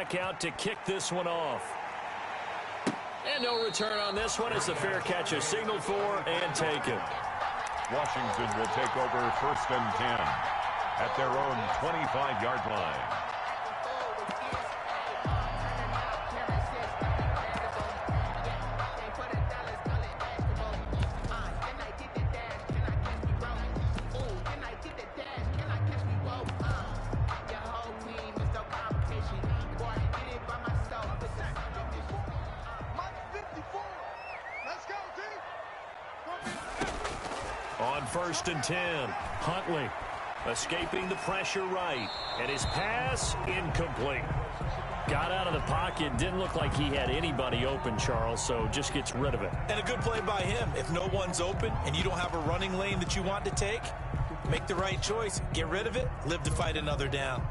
back out to kick this one off. And no return on this one as the fair catch is signaled for and taken. Washington will take over 1st and 10 at their own 25-yard line. On 1st and 10, Huntley escaping the pressure right, and his pass incomplete. Got out of the pocket, didn't look like he had anybody open, Charles, so just gets rid of it. And a good play by him. If no one's open and you don't have a running lane that you want to take, make the right choice. Get rid of it, live to fight another down.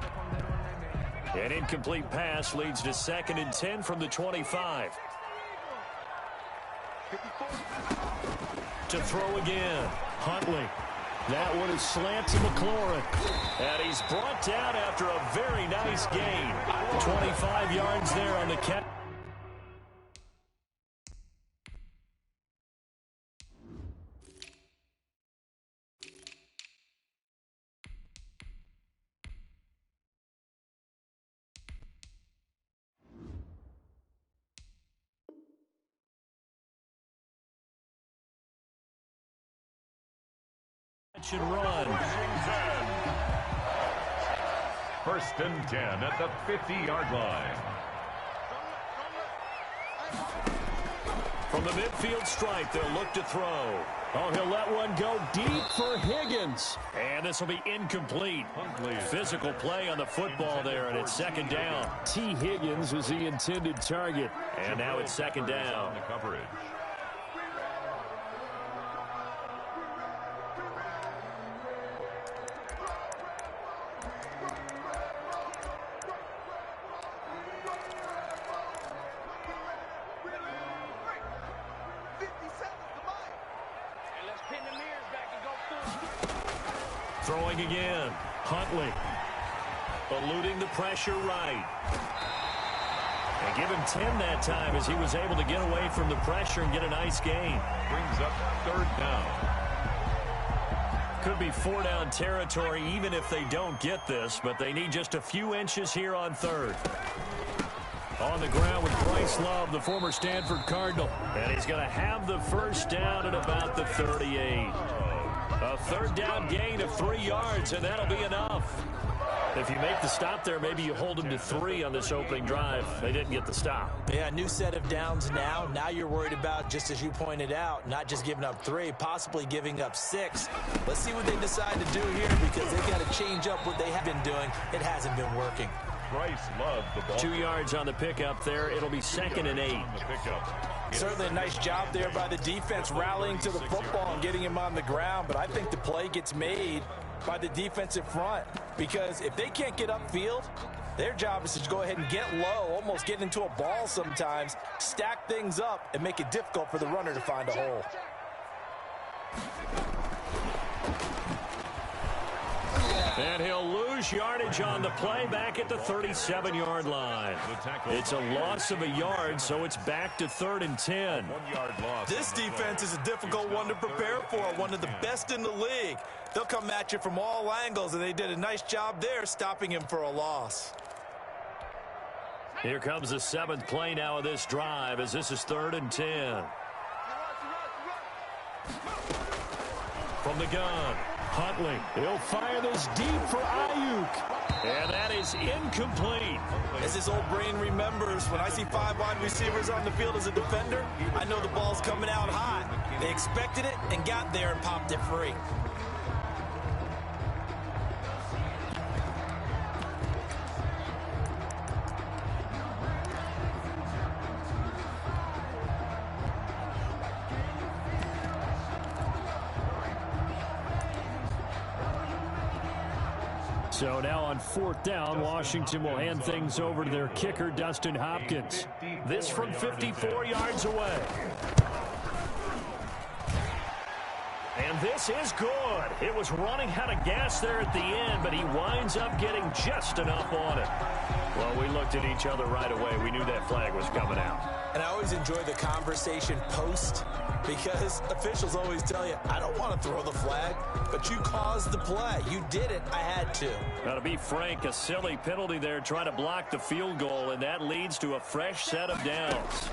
An incomplete pass leads to 2nd and 10 from the 25. To throw again, Huntley. That one is slant to McLaurin. And he's brought down after a very nice gain. 25 yards there on the catch. And run. 1st and 10 at the 50-yard line. From the midfield stripe, they'll look to throw. Oh, he'll let one go deep for Higgins. And this will be incomplete. Physical play on the football there, and it's 2nd down. T. Higgins was the intended target. And now it's 2nd down. The coverage. Throwing again, Huntley. Eluding the pressure right. And give him 10 that time as he was able to get away from the pressure and get a nice gain. Brings up 3rd down. Could be 4-down territory even if they don't get this, but they need just a few inches here on 3rd. On the ground with Bryce Love, the former Stanford Cardinal. And he's going to have the 1st down at about the 38. A 3rd down gain of 3 yards, and that'll be enough. If you make the stop there, maybe you hold them to 3 on this opening drive. They didn't get the stop. Yeah, new set of downs now. Now you're worried about, just as you pointed out, not just giving up 3, possibly giving up 6. Let's see what they decide to do here because they've got to change up what they have been doing. It hasn't been working. Bryce Love, the ball. 2 yards on the pickup there. It'll be 2nd and 8. Certainly a nice job there by the defense rallying to the football and getting him on the ground, but I think the play gets made by the defensive front because if they can't get upfield, their job is to go ahead and get low, almost get into a ball sometimes, stack things up, and make it difficult for the runner to find a hole. And he'll lose yardage on the play back at the 37-yard line. It's a loss of a yard, so it's back to 3rd and 10. 1-yard loss. This defense is a difficult one to prepare for, one of the best in the league. They'll come at you from all angles, and they did a nice job there stopping him for a loss. Here comes the 7th play now of this drive as this is 3rd and 10. From the gun, Huntley. He'll fire this deep for Ayuk. And that is incomplete. As his old brain remembers, when I see 5 wide receivers on the field as a defender, I know the ball's coming out hot. They expected it and got there and popped it free. So now on 4th down, Washington will hand things over to their kicker, Dustin Hopkins. This from 54 yards away. And And this is good. It was running out of gas there at the end, but he winds up getting just enough on it. Well, we looked at each other right away. We knew that flag was coming out. And I always enjoy the conversation post because officials always tell you, I don't want to throw the flag, but you caused the play. You did it. I had to. Now, to be frank, a silly penalty there trying to block the field goal, and that leads to a fresh set of downs.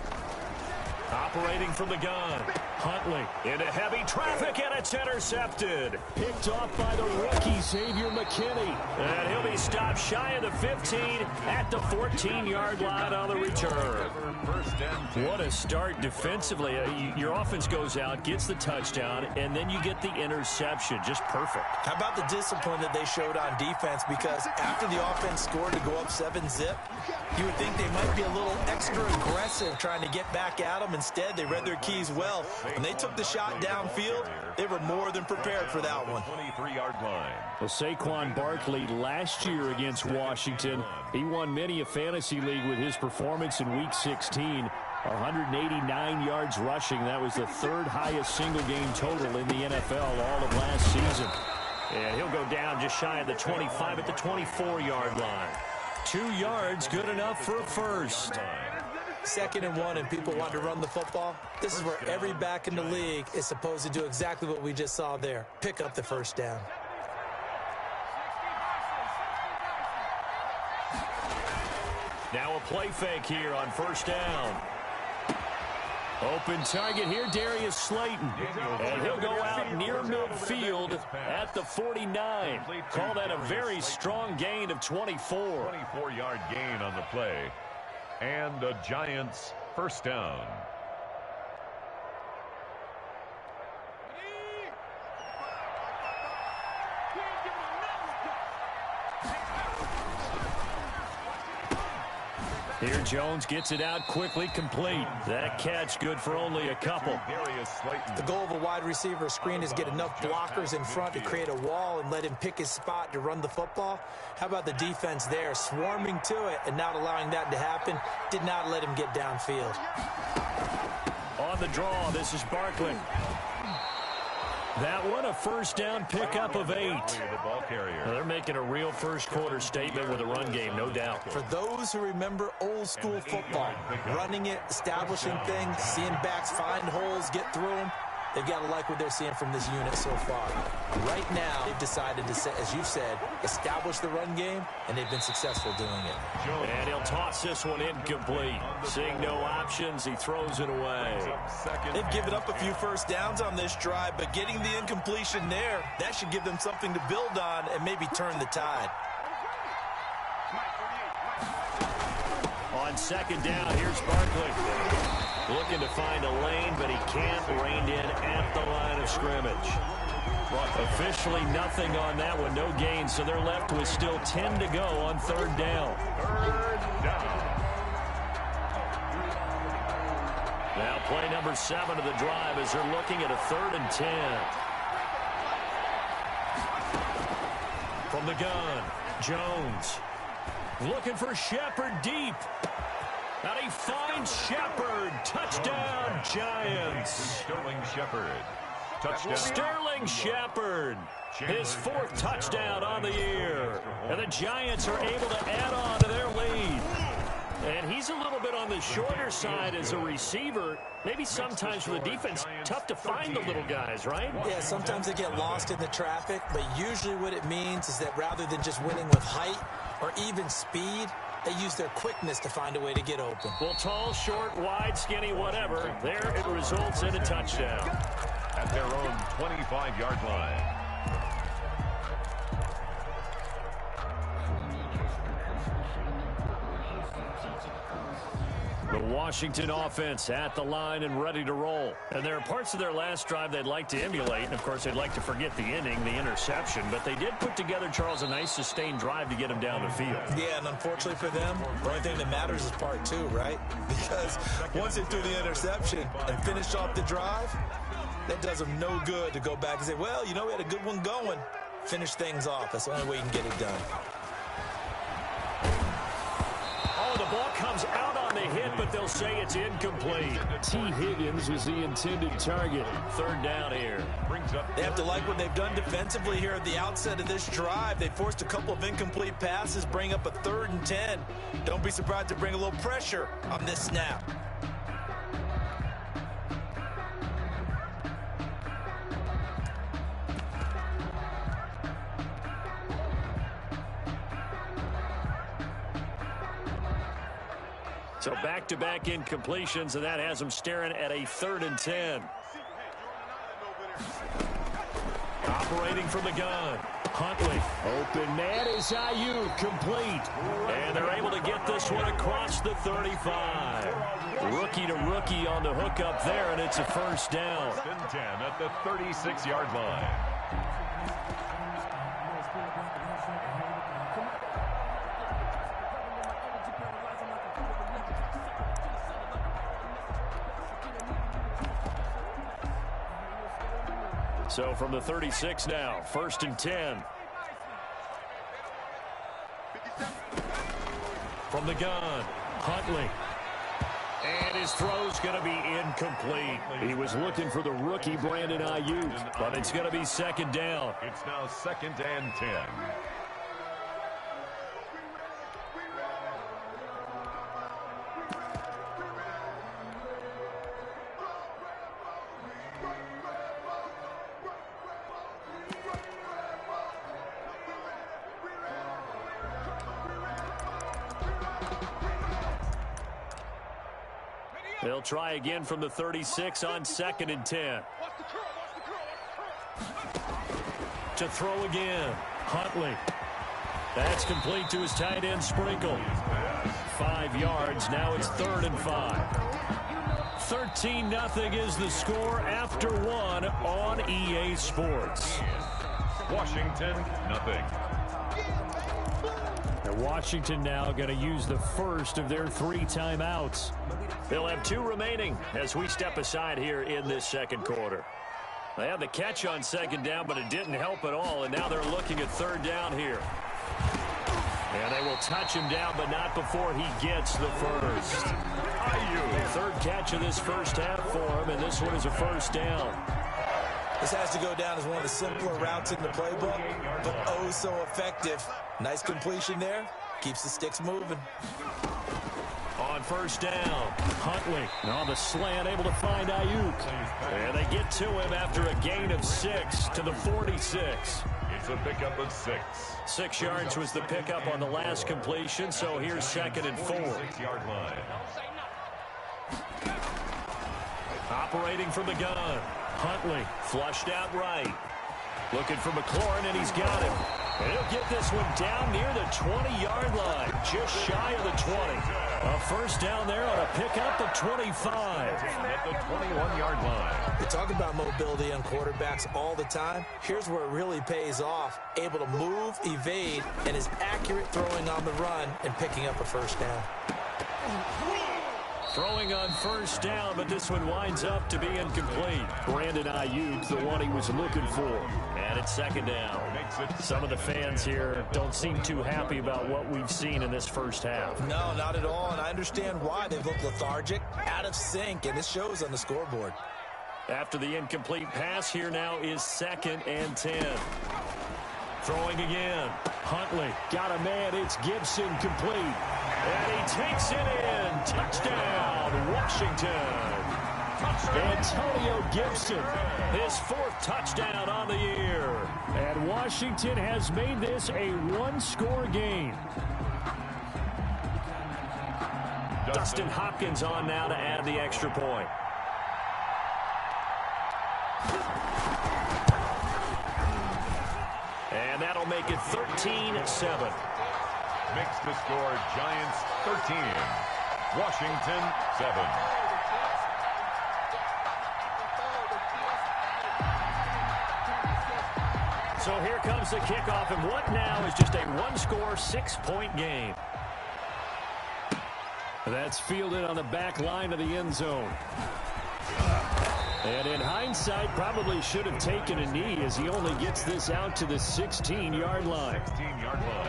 Operating from the gun, Huntley into heavy traffic, and it's intercepted. Picked off by the rookie, Xavier McKinney. And he'll be stopped shy of the 15 at the 14-yard line on the return. What a start defensively. Your offense goes out, gets the touchdown, and then you get the interception. Just perfect. How about the discipline that they showed on defense? Because after the offense scored to go up 7-zip, you would think they might be a little extra aggressive trying to get back at them. Instead, they read their keys well. When they took the shot downfield, they were more than prepared for that one. 23-yard line. Well, Saquon Barkley last year against Washington, he won many a fantasy league with his performance in Week 16. 189 yards rushing. That was the third highest single game total in the NFL all of last season. And he'll go down just shy of the 25 at the 24-yard line. 2 yards, good enough for a first. 2nd and 1, and people want to run the football. This is where every back in the league is supposed to do exactly what we just saw there. Pick up the first down. Now a play fake here on first down. Open target here, Darius Slayton. And he'll go out near midfield at the 49. Call that a very strong gain of 24. 24-yard gain on the play. And the Giants first down. Here Jones gets it out quickly, complete. That catch good for only a couple. The goal of a wide receiver screen is get enough blockers in front to create a wall and let him pick his spot to run the football. How about the defense there, swarming to it and not allowing that to happen? Did not let him get downfield. On the draw, this is Barkley. That one, a first down pickup of 8. Well, they're making a real first quarter statement with a run game, no doubt. For those who remember old school football, running it, establishing things, seeing backs find holes, get through them, they've got to like what they're seeing from this unit so far. Right now, they've decided to, as you've said, establish the run game, and they've been successful doing it. And he'll toss this one incomplete. Seeing no options, he throws it away. They've given up a few first downs on this drive, but getting the incompletion there, that should give them something to build on and maybe turn the tide. On second down, here's Barkley. Looking to find a lane, but he can't. Reined in at the line of scrimmage. Officially nothing on that one, no gain, so they're left with still 10 to go on third down. Now play number 7 of the drive as they're looking at a 3rd and 10. From the gun, Jones. Looking for Shepard deep. And he finds Shepard. Touchdown, Giants. Sterling Shepard. Touchdown. Sterling Shepard. His 4th touchdown on the year. And the Giants are able to add on to their lead. And he's a little bit on the shorter side as a receiver. Maybe sometimes for the defense, tough to find the little guys, right? Yeah, sometimes they get lost in the traffic, but usually what it means is that rather than just winning with height or even speed, they use their quickness to find a way to get open. Well, tall, short, wide, skinny, whatever, there it results in a touchdown. At their own 25-yard line. The Washington offense at the line and ready to roll. And there are parts of their last drive they'd like to emulate. And, of course, they'd like to forget the inning, the interception. But they did put together, Charles, a nice sustained drive to get them down the field. Yeah, and unfortunately for them, the only thing that matters is part 2, right? Because once they threw the interception and finished off the drive, that does them no good to go back and say, well, you know, we had a good one going. Finish things off. That's the only way you can get it done. Oh, the ball comes out on the hit, but they'll say it's incomplete. T. Higgins was the intended target. Third down here. They have to like what they've done defensively here at the outset of this drive. They forced a couple of incomplete passes, bring up a 3rd and 10. Don't be surprised to bring a little pressure on this snap. So back-to-back incompletions, and that has them staring at a 3rd and 10. Operating from the gun. Huntley. Open man is Ayuk, complete. And they're able to get this one across the 35. Rookie to rookie on the hook up there, and it's a first down. 10 at the 36-yard line. So from the 36 now, 1st and 10. From the gun, Huntley. And his throw's going to be incomplete. He was looking for the rookie Brandon Ayuk, but it's going to be 2nd down. It's now 2nd and 10. They'll try again from the 36 on 2nd and 10. To throw again. Huntley. That's complete to his tight end, Sprinkle. 5 yards. Now it's 3rd and 5. 13-0 is the score after 1 on EA Sports. Washington, nothing. Washington now going to use the first of their 3 timeouts. They'll have 2 remaining as we step aside here in this 2nd quarter. They had the catch on 2nd down, but it didn't help at all, and now they're looking at 3rd down here. And they will touch him down, but not before he gets the first. Ayuk, 3rd catch of this first half for him, and this one is a first down. This has to go down as one of the simpler routes in the playbook, but oh so effective. Nice completion there. Keeps the sticks moving. On 1st down, Huntley on the slant, able to find Ayuk. And they get to him after a gain of 6 to the 46. It's a pickup of 6. 6 yards was the pickup on the last completion, so here's 2nd and 4. 6-yard line. Operating from the gun. Huntley flushed out right. Looking for McLaurin, and he's got him. And he'll get this one down near the 20-yard line, just shy of the 20. A first down there on a pickup of 25. At the 21-yard line. We talk about mobility on quarterbacks all the time. Here's where it really pays off. Able to move, evade, and is accurate throwing on the run and picking up a first down. Throwing on 1st down, but this one winds up to be incomplete. Brandon Ayuk, the one he was looking for. And it's 2nd down. Some of the fans here don't seem too happy about what we've seen in this first half. No, not at all, and I understand why. They've looked lethargic, out of sync, and this shows on the scoreboard. After the incomplete pass, here now is 2nd and 10. Throwing again. Huntley got a man. It's Gibson, complete. And he takes it in. Touchdown, Washington. Antonio Gibson, his 4th touchdown on the year. And Washington has made this a 1-score game. Dustin Hopkins on now to add the extra point. And that'll make it 13-7. Makes the score Giants 13. Washington 7. So here comes the kickoff, and what now is just a 1-score, 6-point game. That's fielded on the back line of the end zone. And in hindsight, probably should have taken a knee as he only gets this out to the 16-yard line. 16-yard line.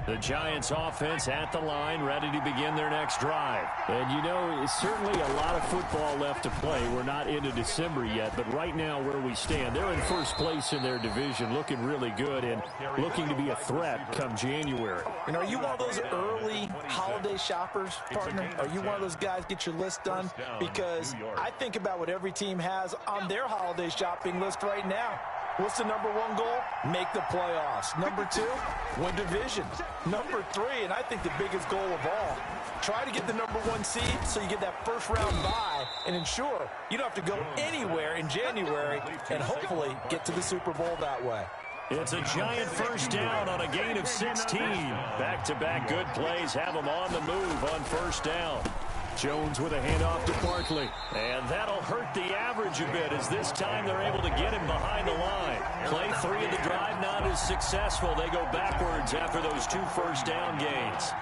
The Giants offense at the line, ready to begin their next drive. And you know, it's certainly a lot of football left to play. We're not into December yet, but right now where we stand, they're in first place in their division, looking really good and looking to be a threat come January. And are you one of those early holiday shoppers, partner? Are you one of those guys get your list done? Because I think about what every team has on their holiday shopping list right now. What's the number one goal? Make the playoffs. Number two, win division. Number three, and I think the biggest goal of all, try to get the number one seed so you get that first round bye and ensure you don't have to go anywhere in January and hopefully get to the Super Bowl that way. It's a Giant first down on a gain of 16. Back-to-back good plays have them on the move on first down. Jones with a handoff to Barkley. And that'll hurt the average a bit as this time they're able to get him behind the line. Play 3 of the drive not as successful. They go backwards after those 2 first down gains.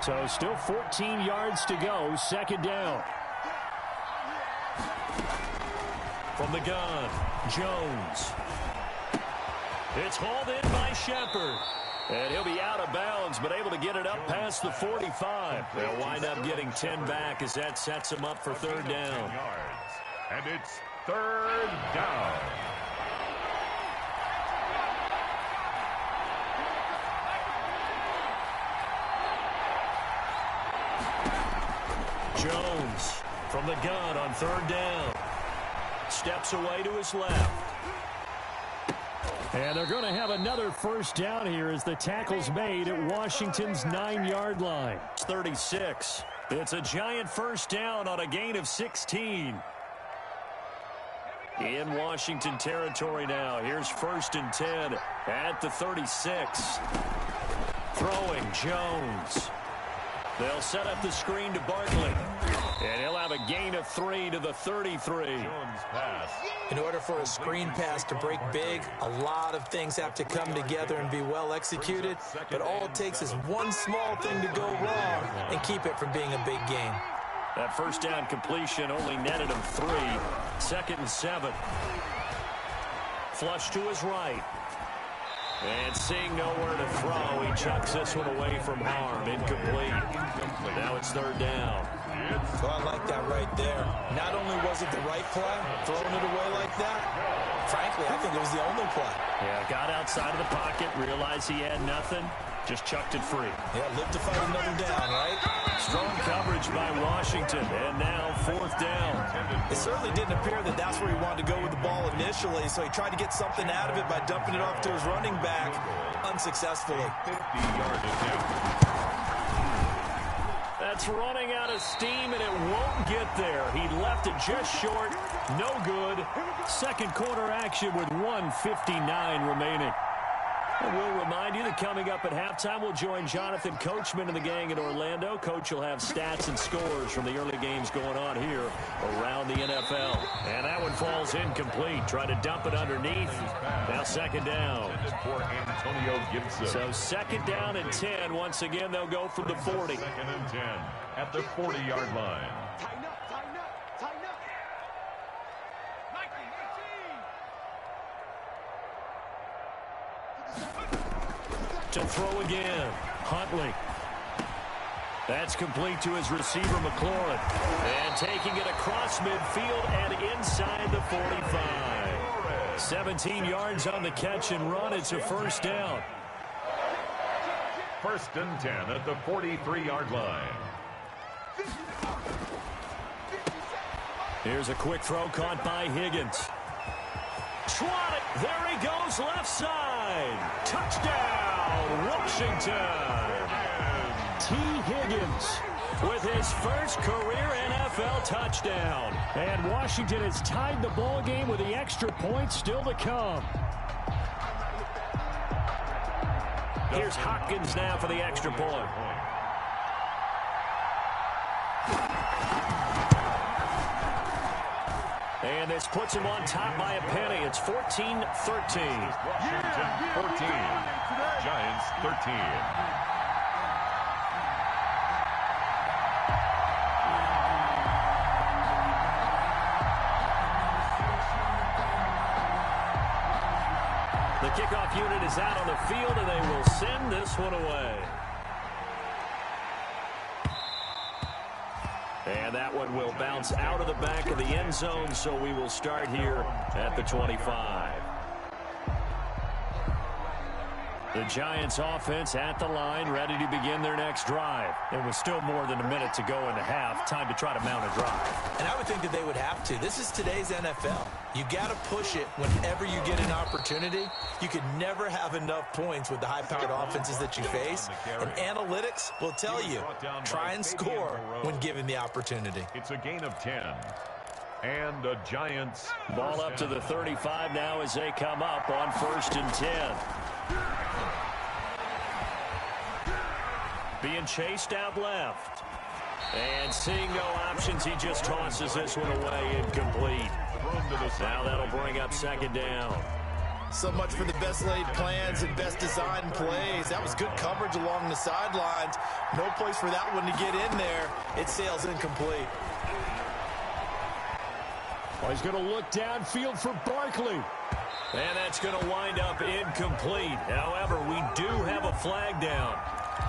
So still 14 yards to go, second down. From the gun, Jones. It's hauled in by Shepard. And he'll be out of bounds, but able to get it up past the 45. They'll wind up getting 10 back as that sets them up for third down. And it's third down. Jones from the gun on third down. Steps away to his left. And they're going to have another first down here as the tackle's made at Washington's 9-yard line. It's 36. It's a Giant first down on a gain of 16. In Washington territory now. Here's first and 10 at the 36. Throwing Jones. They'll set up the screen to Barkley. And he'll have a gain of 3 to the 33. Jones pass. In order for a screen pass to break big, a lot of things have to come together and be well executed. But all it takes is one small thing to go wrong and keep it from being a big gain. That first down completion only netted him 3. Second and 7. Flush to his right. And seeing nowhere to throw, he chucks this one away from harm. Incomplete. Now it's third down. So I like that right there. Not only was it the right play, throwing it away like that, frankly, I think it was the only play. Yeah, got outside of the pocket, realized he had nothing, just chucked it free. Yeah, live to fight another down, right? Strong coverage by Washington, and now fourth down. It certainly didn't appear that that's where he wanted to go with the ball initially, so he tried to get something out of it by dumping it off to his running back unsuccessfully. 50-yard attempt. That's running out of steam, and it won't get there. He left it just short. No good. Second quarter action with 1:59 remaining. And we'll remind you that coming up at halftime, we'll join Jonathan Coachman and the gang in Orlando. Coach will have stats and scores from the early games going on here around the NFL. And that one falls incomplete. Try to dump it underneath. Now second down. For Antonio Gibson. So second down and 10. Once again, they'll go from the 40. Second and 10 at the 40-yard line. To throw again. Huntley. That's complete to his receiver, McLaurin. And taking it across midfield and inside the 45. 17 yards on the catch and run. It's a first down. First and 10 at the 43-yard line. Here's a quick throw caught by Higgins. Swatted. There he goes left side. Touchdown, Washington. T. Higgins With his first career NFL touchdown. And Washington has tied the ball game with the extra point still to come. Here's Hopkins now for the extra point. And this puts him on top by a penny. It's 14-13. Washington 14, Giants 13. The The kickoff unit is out on the field, and they will send this one away. And that one will bounce out of the back of the end zone, so we will start here at the 25. The Giants offense at the line, ready to begin their next drive. And with still more than a minute to go in the half, time to try to mount a drive. And I would think that they would have to. This is today's NFL. You got to push it whenever you get an opportunity. You could never have enough points with the high-powered offenses that you face. And analytics will tell you, try and score when given the opportunity. It's a gain of 10. And the Giants. Ball up to the 35 now as they come up on 1st and 10. Being chased out left. And seeing no options, he just tosses this one away, incomplete. Now that'll bring up 2nd down. So much for the best laid plans and best designed plays. That was good coverage along the sidelines. No place for that one to get in there. It sails incomplete. Well, he's going to look downfield for Barkley. And that's going to wind up incomplete. However, we do have a flag down.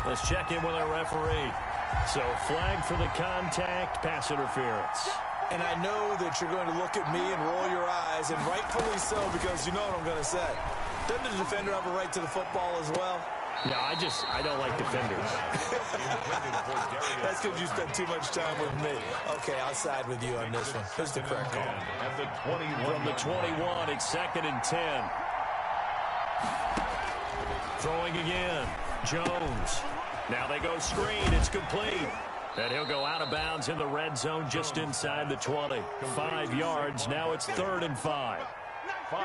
Let's check in with our referee. So, flag for the contact, pass interference. And I know that you're going to look at me and roll your eyes, and rightfully so, because you know what I'm going to say. Doesn't the defender have a right to the football as well? No, I don't like defenders. That's because you spent too much time with me. Okay, I'll side with you on this one. Here's the correct call. At the 21. From the 21, it's 2nd and 10. Throwing again. Jones. Now they go screen. It's complete. And he'll go out of bounds in the red zone just inside the 20. 5 yards. Now it's 3rd and 5.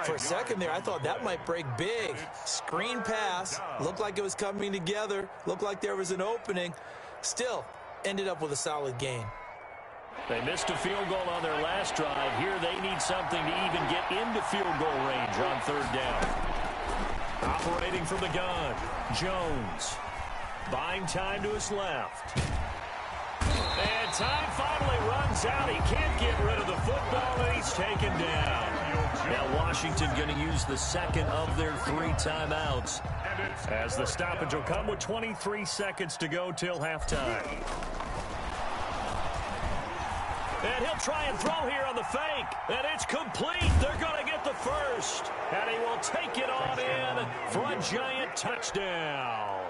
For a second there, I thought that might break big. Screen pass. Looked like it was coming together. Looked like there was an opening. Still, ended up with a solid gain. They missed a field goal on their last drive. Here they need something to even get into field goal range on 3rd down. Operating from the gun, Jones. Buying time to his left. And time finally runs out. He can't get rid of the football, and he's taken down. Now Washington going to use the 2nd of their 3 timeouts, as the stoppage will come with 23 seconds to go till halftime. And he'll try and throw here on the fake. And it's complete. They're going to get the first. And he will take it on in for a Giant touchdown.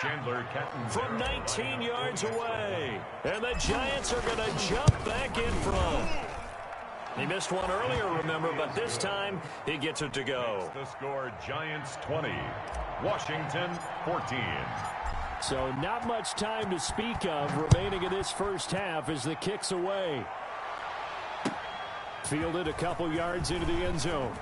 Chandler Catton from 19 yards away. And the Giants are going to jump back in front. He missed one earlier, remember, but this time he gets it to go. The score, Giants 20, Washington 14. So not much time to speak of remaining in this first half as the kick's away. Fielded a couple yards into the end zone.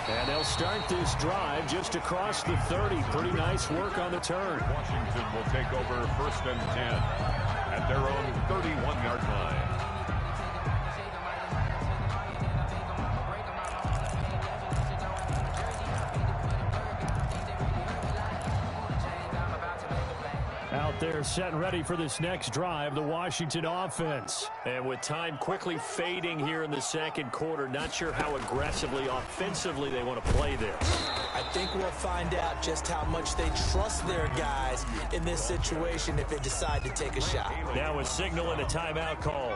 And they'll start this drive just across the 30. Pretty nice work on the turn. Washington will take over 1st and 10 at their own 31-yard line. Out there set and ready for this next drive, the Washington offense. And with time quickly fading here in the 2nd quarter, not sure how aggressively, offensively they want to play this. I think we'll find out just how much they trust their guys in this situation if they decide to take a shot. Now a signal and a timeout call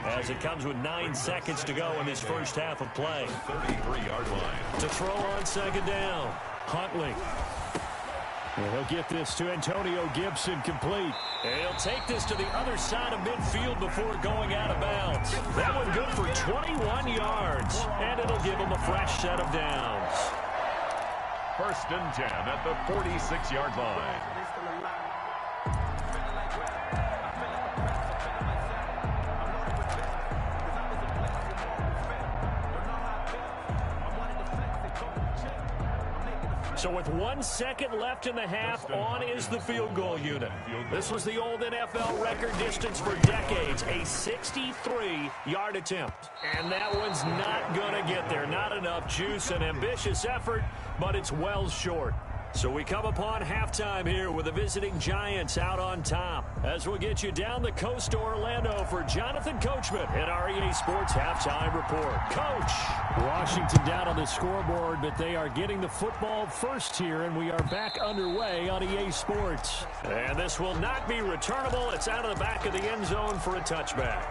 as it comes with 9 seconds to go in this first half of play. 33-yard line. To throw on 2nd down, Huntley. And he'll get this to Antonio Gibson, complete. And he'll take this to the other side of midfield before going out of bounds. That one good for 21 yards. And it'll give him a fresh set of downs. 1st and 10 at the 46-yard line. So with 1 second left in the half, on is the field goal unit. This was the old NFL record distance for decades, a 63-yard attempt. And that one's not going to get there. Not enough juice, an ambitious effort, but it's well short. So we come upon halftime here with the visiting Giants out on top. As we'll get you down the coast to Orlando for Jonathan Coachman at our EA Sports Halftime Report. Coach! Washington down on the scoreboard, but they are getting the football first here, and we are back underway on EA Sports. And this will not be returnable. It's out of the back of the end zone for a touchback.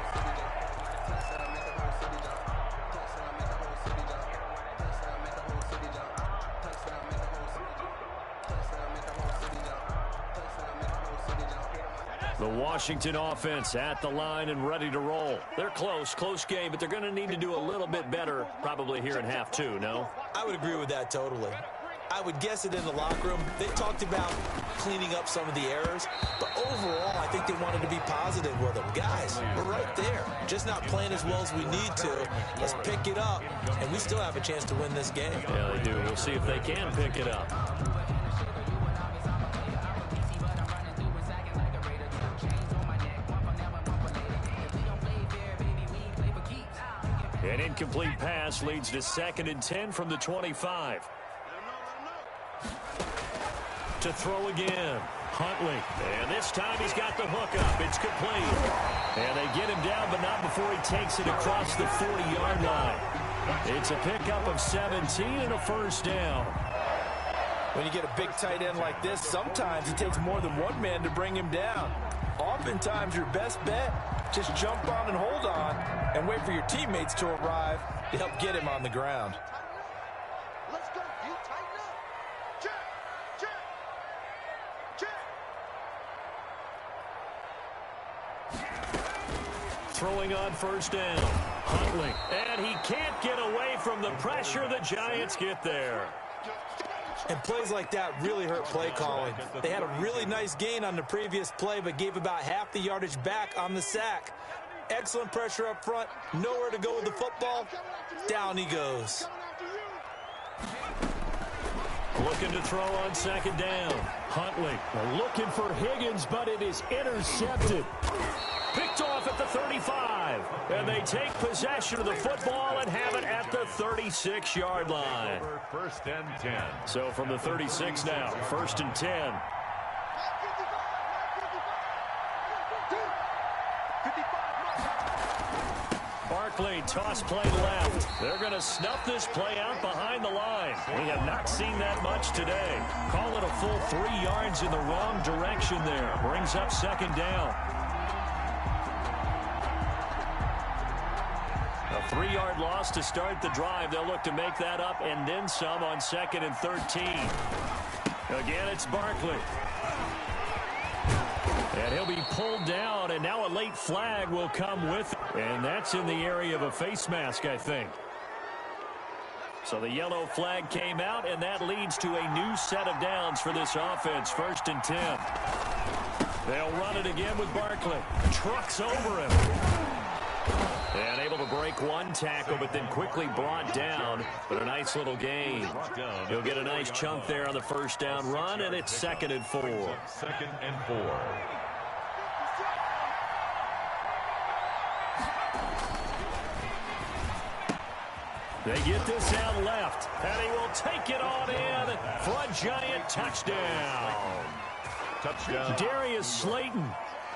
The Washington offense at the line and ready to roll. They're close game, but they're going to need to do a little bit better probably here in half two, no? I would agree with that totally. I would guess it in the locker room. They talked about cleaning up some of the errors, but overall, I think they wanted to be positive with them. Guys, we're right there. Just not playing as well as we need to. Let's pick it up, and we still have a chance to win this game. Yeah, they do. We'll see if they can pick it up. An incomplete pass leads to 2nd and 10 from the 25. To throw again. Huntley. And this time he's got the hook up. It's complete. And they get him down, but not before he takes it across the 40-yard line. It's a pickup of 17 and a first down. When you get a big tight end like this, sometimes it takes more than one man to bring him down. Oftentimes, your best bet, just jump on and hold on and wait for your teammates to arrive to help get him on the ground. Let's go. You tighten up. Check. Throwing on first down. Huntley. And he can't get away from the pressure. The Giants get there. And plays like that really hurt play calling. They had a really nice gain on the previous play, but gave about half the yardage back on the sack. Excellent pressure up front. Nowhere to go with the football. Down he goes. Looking to throw on 2nd down. Huntley looking for Higgins, but it is intercepted. picked off at the 35. And they take possession of the football and have it at the 36-yard line. First and 10. So from the 36 now, 1st and 10. Barkley, toss play left. They're going to snuff this play out behind the line. We have not seen that much today. Call it a full 3 yards in the wrong direction there. Brings up 2nd down. A 3-yard loss to start the drive. They'll look to make that up and then some on 2nd and 13. Again, it's Barkley. And he'll be pulled down, and now a late flag will come with it. And that's in the area of a face mask, I think. So the yellow flag came out, and that leads to a new set of downs for this offense. 1st and 10. They'll run it again with Barkley. Trucks over him. And able to break one tackle, but then quickly brought down. But a nice little gain. He'll get a nice chunk there on the 1st down run, and it's 2nd and 4. 2nd and 4. They get this out left, and he will take it on in for a Giant touchdown. Touchdown. Darius Slayton,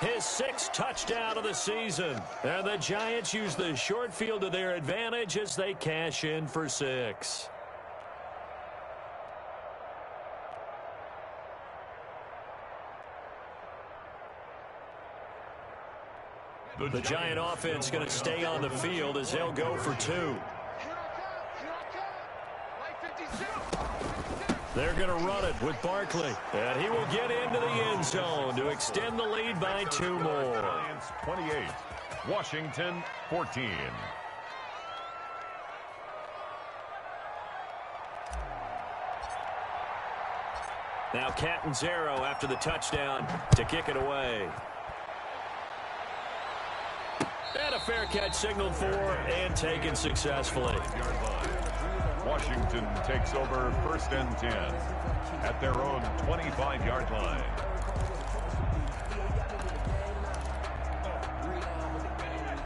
his 6th touchdown of the season. And the Giants use the short field to their advantage as they cash in for 6. The Giant offense going to stay on the field as they'll go for 2. They're going to run it with Barkley. And he will get into the end zone to extend the lead by 2 more. Giants 28, Washington 14. Now Catanzaro after the touchdown to kick it away. And a fair catch signaled for and taken successfully. Washington takes over 1st and 10 at their own 25-yard line.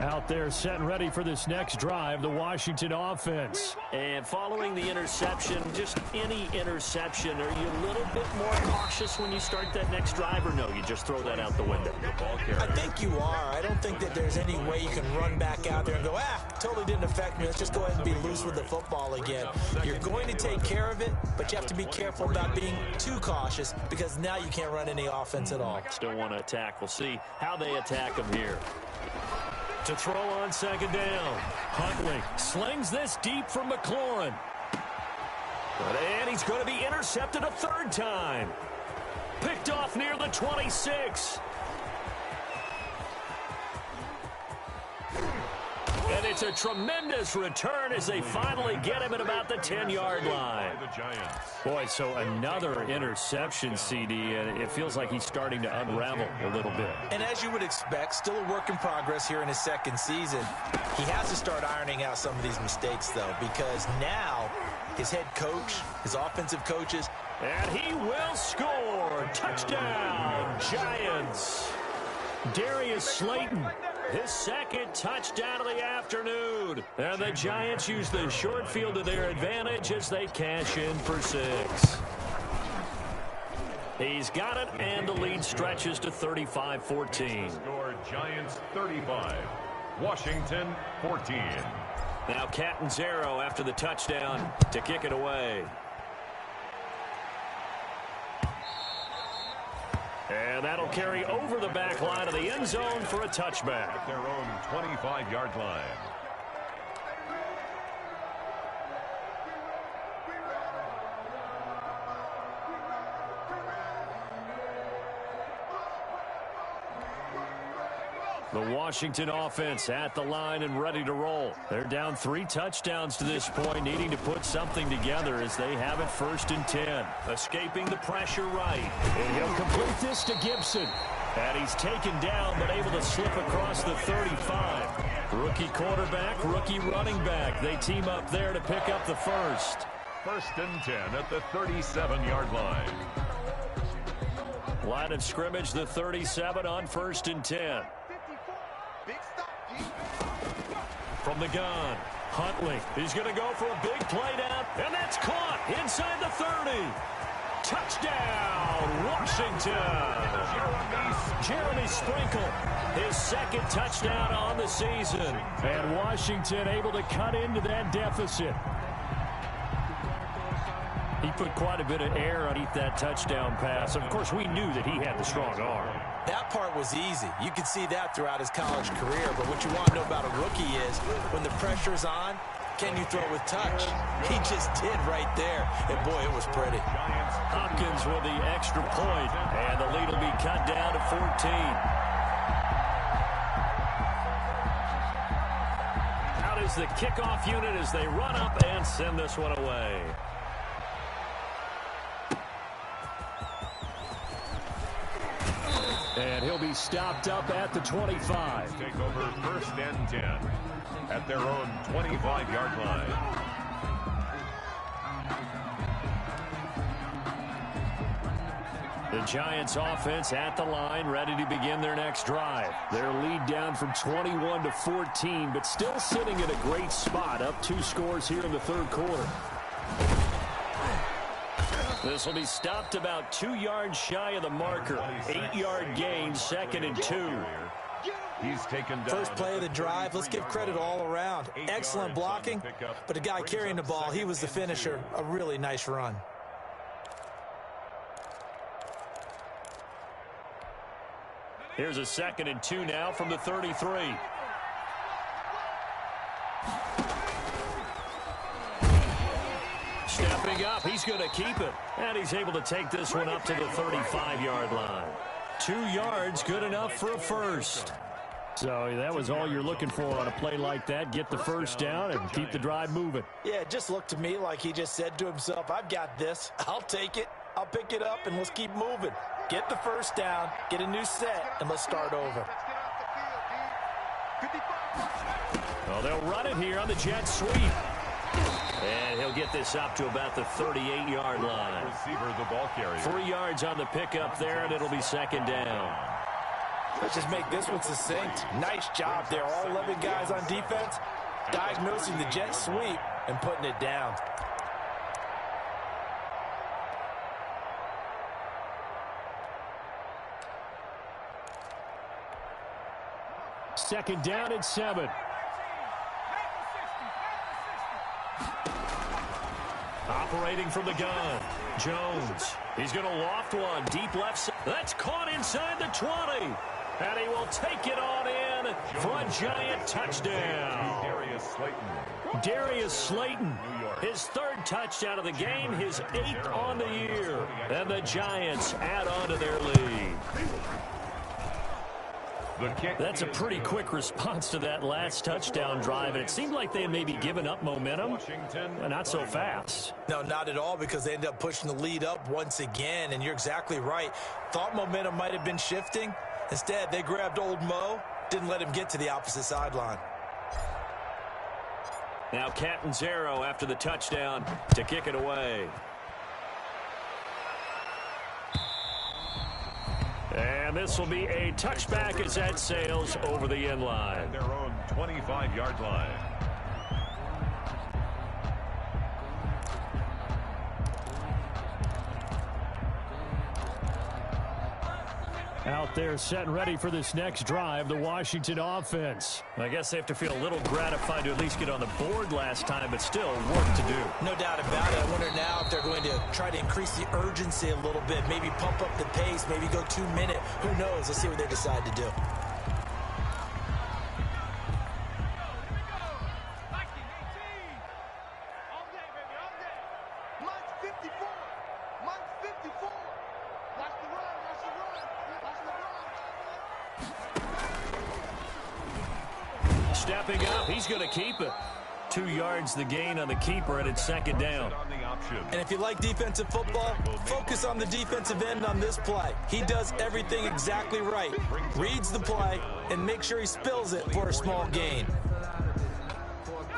Out there set and ready for this next drive, the Washington offense. And following the interception, just any interception, are you a little bit more cautious when you start that next drive, or no, you just throw that out the window? I think you are. I don't think that there's any way you can run back out there and go, totally didn't affect me. Let's just go ahead and be loose with the football again. You're going to take care of it, but you have to be careful about being too cautious because now you can't run any offense at all. Still want to attack. We'll see how they attack him here. To throw on second down. Huntley slings this deep from McLaurin. And he's going to be intercepted a third time. Picked off near the 26. And it's a tremendous return as they finally get him at about the 10-yard line. Boy, so another interception, CD, and it feels like he's starting to unravel a little bit. And as you would expect, still a work in progress here in his second season. He has to start ironing out some of these mistakes, though, because now his head coach, his offensive coaches. And he will score. Touchdown, Giants. Darius Slayton. His second touchdown of the afternoon. And the Giants use the short field to their advantage as they cash in for 6. He's got it, and the lead stretches to 35-14. Score Giants 35, Washington 14. Now Catanzaro after the touchdown to kick it away. And that'll carry over the back line of the end zone for a touchback. At their own 25-yard line. The Washington offense at the line and ready to roll. They're down 3 touchdowns to this point, needing to put something together as they have it 1st and 10. Escaping the pressure right. And he'll complete this to Gibson. And he's taken down, but able to slip across the 35. Rookie quarterback, rookie running back. They team up there to pick up the first. 1st and 10 at the 37-yard line. Line of scrimmage, the 37 on 1st and 10. From the gun, Huntley. He's going to go for a big play down, and that's caught inside the 30. Touchdown, Washington. Jeremy Sprinkle, his second touchdown on the season. And Washington able to cut into that deficit. He put quite a bit of air underneath that touchdown pass. Of course, we knew that he had the strong arm. That part was easy. You could see that throughout his college career. But what you want to know about a rookie is when the pressure's on, can you throw it with touch? He just did right there. And, boy, it was pretty. Hopkins with the extra point, and the lead will be cut down to 14. Out is the kickoff unit as they run up and send this one away. And he'll be stopped up at the 25. Take over 1st and 10 at their own 25-yard line. The Giants offense at the line, ready to begin their next drive. Their lead down from 21 to 14, but still sitting in a great spot, up 2 scores here in the 3rd quarter. This will be stopped about 2 yards shy of the marker. 8-yard gain, 2nd and 2. He's taken down. First play of the drive. Let's give credit all around. Excellent blocking, but the guy carrying the ball, he was the finisher. A really nice run. Here's a 2nd and 2 now from the 33. Stepping up, he's going to keep it. And he's able to take this one up to the 35-yard line. 2 yards, good enough for a first. So that was all you're looking for on a play like that. Get the first down and keep the drive moving. Yeah, it just looked to me like he just said to himself, I've got this. I'll take it. I'll pick it up, and let's keep moving. Get the first down, get a new set, and let's start over. Well, they'll run it here on the jet sweep. And he'll get this up to about the 38-yard line. Receiver, the ball carrier. 3 yards on the pickup there, and it'll be 2nd down. Let's just make this one succinct. Nice job there. All 11 guys on defense diagnosing the jet sweep and putting it down. Second down and 7. Operating from the gun. Jones. He's going to loft one. Deep left side. That's caught inside the 20. And he will take it on in for a Giant touchdown. Darius Slayton. His third touchdown of the game. His 8th on the year. And the Giants add on to their lead. That's a pretty quick response to that last touchdown drive, and it seemed like they had maybe given up momentum. Not so fast. No, not at all, because they ended up pushing the lead up once again, and you're exactly right. Thought momentum might have been shifting. Instead, they grabbed old Mo, didn't let him get to the opposite sideline. Now Catanzaro after the touchdown to kick it away. And this will be a touchback as that sails over the end line. Their own 25-yard line. Out there set and ready for this next drive, the Washington offense. I guess they have to feel a little gratified to at least get on the board last time, but still work to do. No doubt about it. I wonder now if they're going to try to increase the urgency a little bit, maybe pump up the pace, maybe go 2 minute. Who knows? Let's see what they decide to do. Stepping up, he's going to keep it. 2 yards the gain on the keeper, and it's second down. And if you like defensive football, focus on the defensive end on this play. He does everything exactly right. Reads the play and makes sure he spills it for a small gain.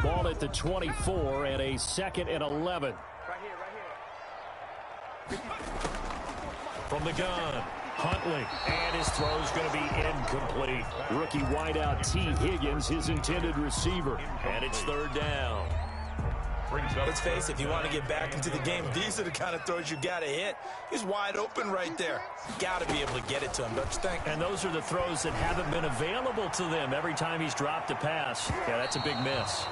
Ball at the 24 and a 2nd and 11. From the gun, Huntley, and his throw's going to be incomplete. Rookie wideout T. Higgins, his intended receiver. And it's 3rd down. Let's face it, if you want to get back into the game, these are the kind of throws you got to hit. He's wide open right there. Got to be able to get it to him, don't you think? And those are the throws that haven't been available to them every time he's dropped a pass. Yeah, that's a big miss.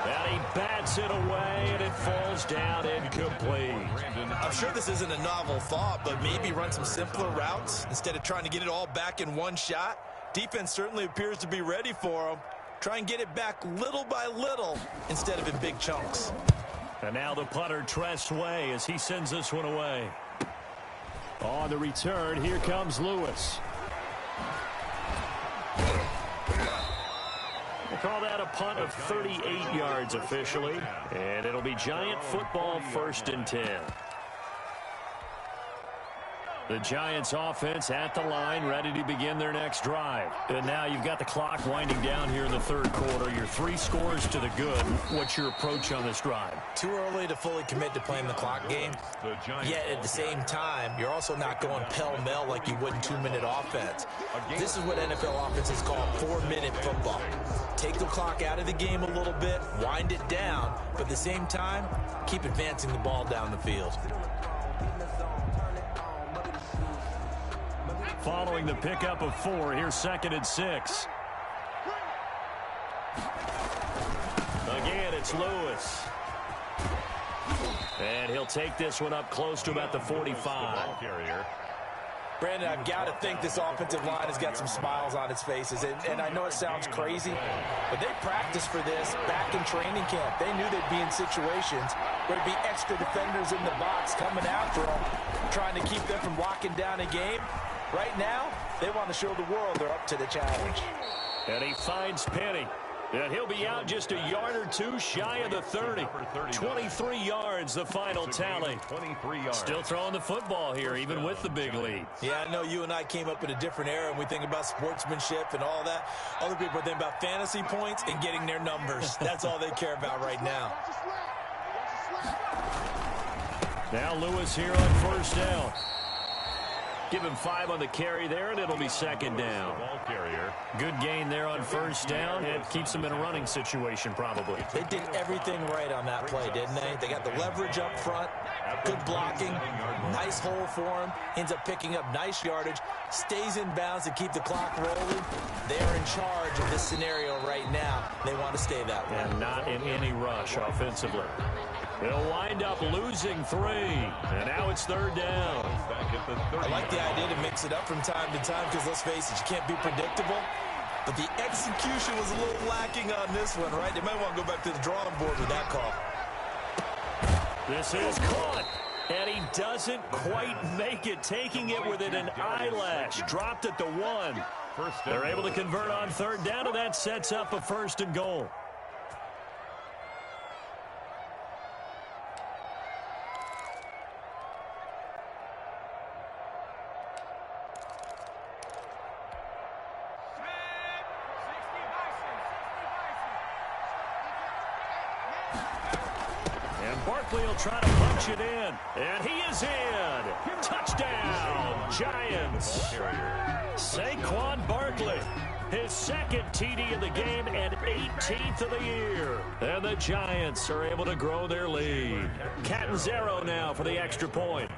And he bats it away, and it falls down incomplete. I'm sure this isn't a novel thought, but maybe run some simpler routes instead of trying to get it all back in one shot. Defense certainly appears to be ready for him. Try and get it back little by little instead of in big chunks. And now the punter Tress Way as he sends this one away. On the return, here comes Lewis. We'll call that a punt of 38 yards officially. And it'll be Giant football 1st and 10. The Giants offense at the line, ready to begin their next drive. And now you've got the clock winding down here in the 3rd quarter. You're 3 scores to the good. What's your approach on this drive? Too early to fully commit to playing the clock game. Yet at the same time, you're also not going pell-mell like you would in 2-minute offense. This is what NFL offenses call 4-minute football. Take the clock out of the game a little bit, wind it down, but at the same time, keep advancing the ball down the field. Following the pickup of 4, here's 2nd and 6. Again, it's Lewis. And he'll take this one up close to about the 45. Brandon, I've got to think this offensive line has got some smiles on its faces. And I know it sounds crazy, but they practiced for this back in training camp. They knew they'd be in situations where there'd be extra defenders in the box coming after them, trying to keep them from locking down a game. Right now, they want to show the world they're up to the challenge. And he finds Penny. And he'll be out just a yard or 2 shy of the 30. 23 yards, the final tally. 23 yards. Still throwing the football here, even with the big lead. Yeah, I know you and I came up in a different era, and we think about sportsmanship and all that. Other people think about fantasy points and getting their numbers. That's all they care about right now. Now Lewis here on 1st down. Give him 5 on the carry there, and it'll be second down. Ball carrier. Good gain there on first down. It keeps them in a running situation probably. They did everything right on that play, didn't they? They got the leverage up front, good blocking, nice hole for him, ends up picking up nice yardage, stays in bounds to keep the clock rolling. They're in charge of this scenario right now. They want to stay that way. And not in any rush offensively. They'll wind up losing 3. And now it's third down. I like the idea to mix it up from time to time because, let's face it, you can't be predictable. But the execution was a little lacking on this one, right? They might want to go back to the drawing board with that call. This is caught. And he doesn't quite make it, taking it within an eyelash. Dropped at the 1. They're able to convert on third down, and that sets up a 1st and goal. Barkley will try to punch it in. And he is in. Touchdown, Giants. Saquon Barkley. His 2nd TD of the game and 18th of the year. And the Giants are able to grow their lead. Catanzaro now for the extra point.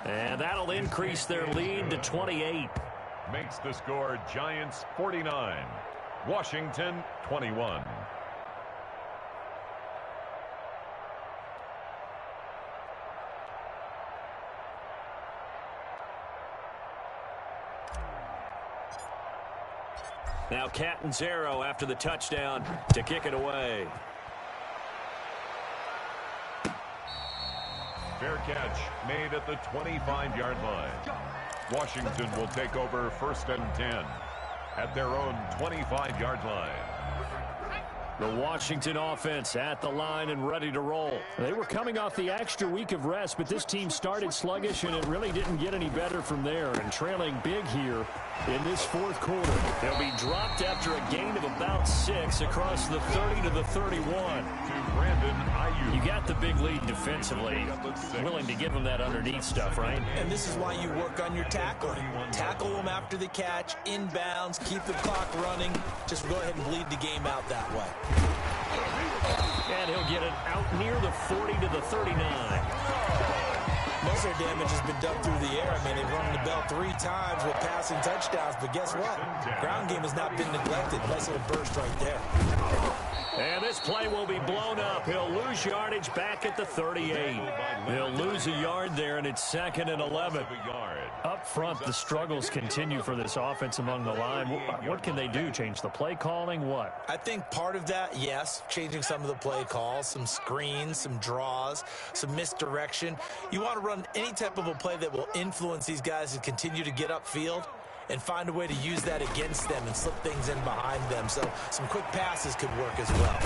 And that'll increase their lead to 28. Makes the score Giants 49, Washington 21. Now Catanzaro after the touchdown to kick it away. Fair catch made at the 25-yard line. Washington will take over 1st and 10 at their own 25-yard line. The Washington offense at the line and ready to roll. They were coming off the extra week of rest, but this team started sluggish, and it really didn't get any better from there. And trailing big here in this 4th quarter. They'll be dropped after a gain of about 6 across the 30 to the 31. To Brandon Ayuk. You got the big lead defensively. Willing to give them that underneath stuff, right? And this is why you work on your tackling. Tackle them after the catch, inbounds, keep the clock running. Just go ahead and bleed the game out that way. And he'll get it out near the 40 to the 39. Most of their damage has been done through the air. I mean, they've rung the bell 3 times with passing touchdowns, but guess what? Ground game has not been neglected. Nice little burst right there. And this play will be blown up. He'll lose yardage back at the 38. He'll lose a yard there, and it's 2nd and 11. Up front, the struggles continue for this offense among the line. What can they do? Change the play calling? What? I think part of that, yes, changing some of the play calls, some screens, some draws, some misdirection. You want to run any type of a play that will influence these guys to continue to get upfield and find a way to use that against them and slip things in behind them. So some quick passes could work as well.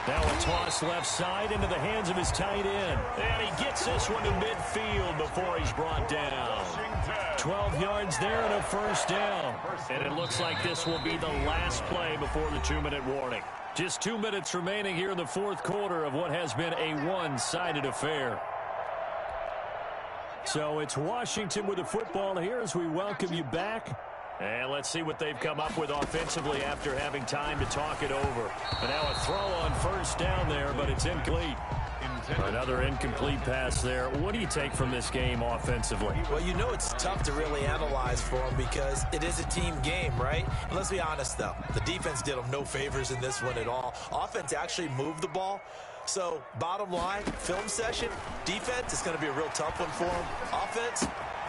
Now a toss left side into the hands of his tight end. And he gets this one to midfield before he's brought down. 12 yards there and a 1st down. And it looks like this will be the last play before the 2-minute warning. Just 2 minutes remaining here in the 4th quarter of what has been a one-sided affair. So it's Washington with the football here as we welcome you back. And let's see what they've come up with offensively after having time to talk it over. And now a throw on 1st down there, but it's incomplete. Another incomplete pass there. What do you take from this game offensively? Well, you know it's tough to really analyze for them because it is a team game, right? And let's be honest, though. The defense did them no favors in this one at all. Offense actually moved the ball. So, bottom line, film session, defense is going to be a real tough one for them. Offense,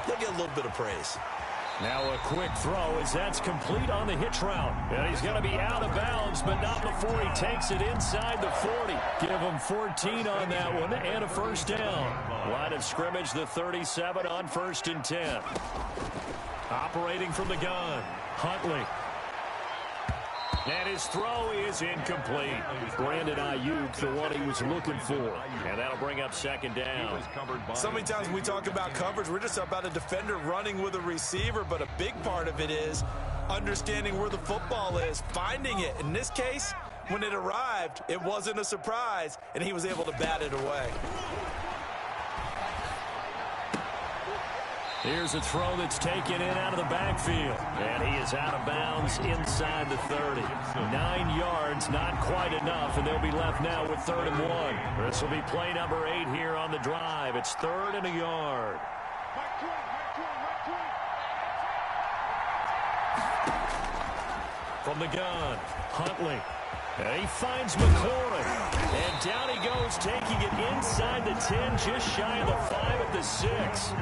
they'll get a little bit of praise. Now a quick throw as that's complete on the hitch route. And he's going to be out of bounds, but not before he takes it inside the 40. Give him 14 on that one and a 1st down. Line of scrimmage, the 37 on 1st and 10. Operating from the gun, Huntley. And his throw is incomplete. Brandon Ayuk, the one he was looking for. And that'll bring up 2nd down. So many times when we talk about coverage, we're just about a defender running with a receiver, but a big part of it is understanding where the football is, finding it. In this case, when it arrived, it wasn't a surprise, and he was able to bat it away. Here's a throw that's taken in out of the backfield. And he is out of bounds inside the 30. 9 yards, not quite enough, and they'll be left now with 3rd and 1. This will be play number 8 here on the drive. It's 3rd and a yard. From the gun, Huntley. And he finds McLaurin. And down he goes, taking it inside the 10, just shy of the 5 at the 6.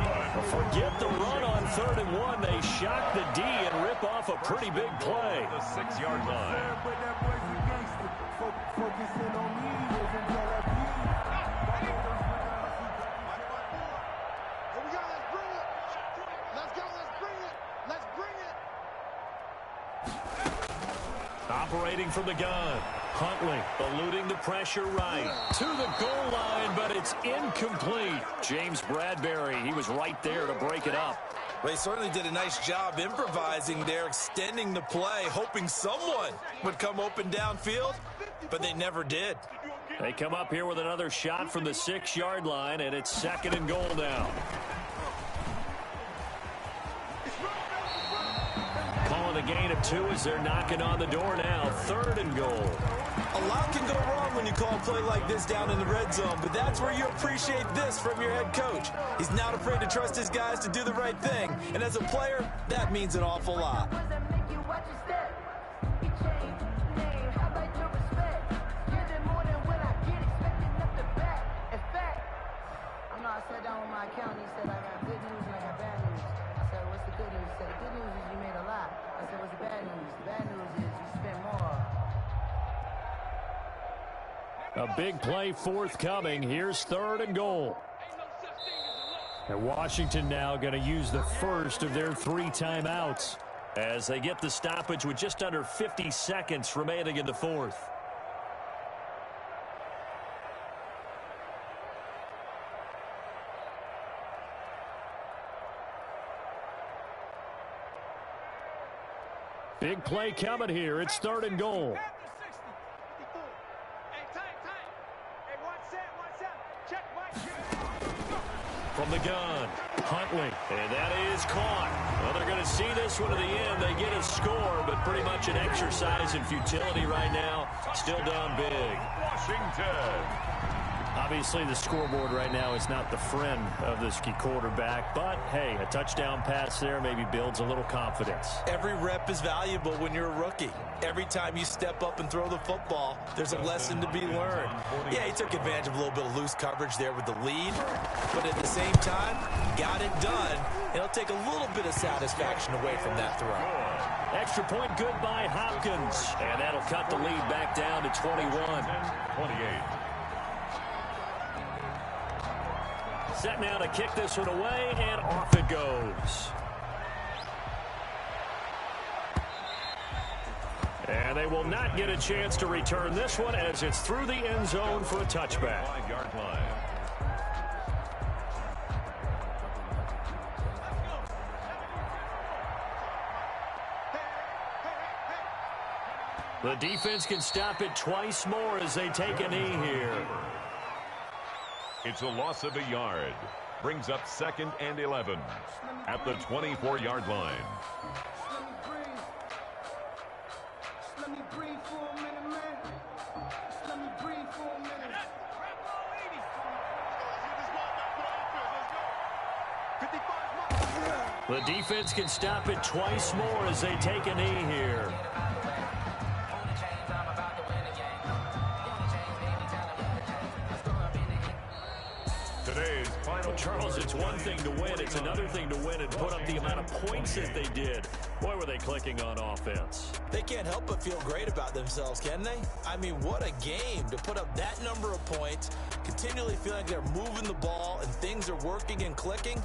Forget the run on 3rd and 1. They shock the D and rip off a pretty big play. The 6-yard line. Operating from the gun, Huntley eluding the pressure right to the goal line, but it's incomplete. James Bradbury, he was right there to break it up. They certainly did a nice job improvising there, extending the play, hoping someone would come open downfield, but they never did. They come up here with another shot from the 6-yard line, and it's 2nd and goal now. Calling a gain of 2 as they're knocking on the door now. 3rd and goal. A lot can go wrong when you call a play like this down in the red zone, but that's where you appreciate this from your head coach. He's not afraid to trust his guys to do the right thing, and as a player, that means an awful lot. I sat down with my accountant. He said, I got good news and I got bad news. I said, what's the good news? He said, the good news is you made a lot. I said, what's the bad news? The bad news is you spent more. A big play forthcoming. Here's 3rd and goal. And Washington now going to use the first of their 3 timeouts as they get the stoppage with just under 50 seconds remaining in the 4th. Big play coming here. It's 3rd and goal. From the gun, Huntley, and that is caught. Well, they're going to see this one to the end. They get a score, but pretty much an exercise in futility right now. Still down big. Washington. Obviously, the scoreboard right now is not the friend of this quarterback, but, hey, a touchdown pass there maybe builds a little confidence. Every rep is valuable when you're a rookie. Every time you step up and throw the football, there's a lesson to be learned. Yeah, he took advantage of a little bit of loose coverage there with the lead, but at the same time, got it done. It'll take a little bit of satisfaction away from that throw. Extra point good by Hopkins, and that'll cut the lead back down to 21. 28. Set now to kick this one away, and off it goes. And they will not get a chance to return this one as it's through the end zone for a touchback. 5-yard line. The defense can stop it twice more as they take a knee here. It's a loss of a yard. Brings up 2nd and 11 at the 24-yard line. Let me breathe for a minute, man. Let me breathe for a minute. The defense can stop it twice more as they take a knee here. Today's final. Charles, it's one thing to win. It's another thing to win and put up the amount of points that they did. Boy, were they clicking on offense. They can't help but feel great about themselves, can they? I mean, what a game to put up that number of points, continually feel like they're moving the ball and things are working and clicking.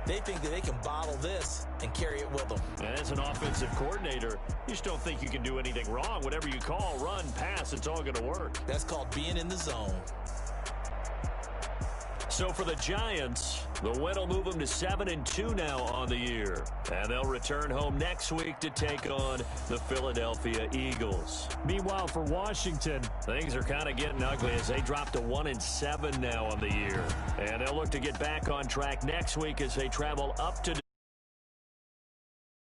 They think that they can bottle this and carry it with them. And as an offensive coordinator, you just don't think you can do anything wrong. Whatever you call, run, pass, it's all going to work. That's called being in the zone. So for the Giants, The win will move them to 7-2 now on the year. And they'll return home next week to take on the Philadelphia Eagles. Meanwhile, for Washington, things are kind of getting ugly as they drop to 1-7 now on the year. And they'll look to get back on track next week as they travel up to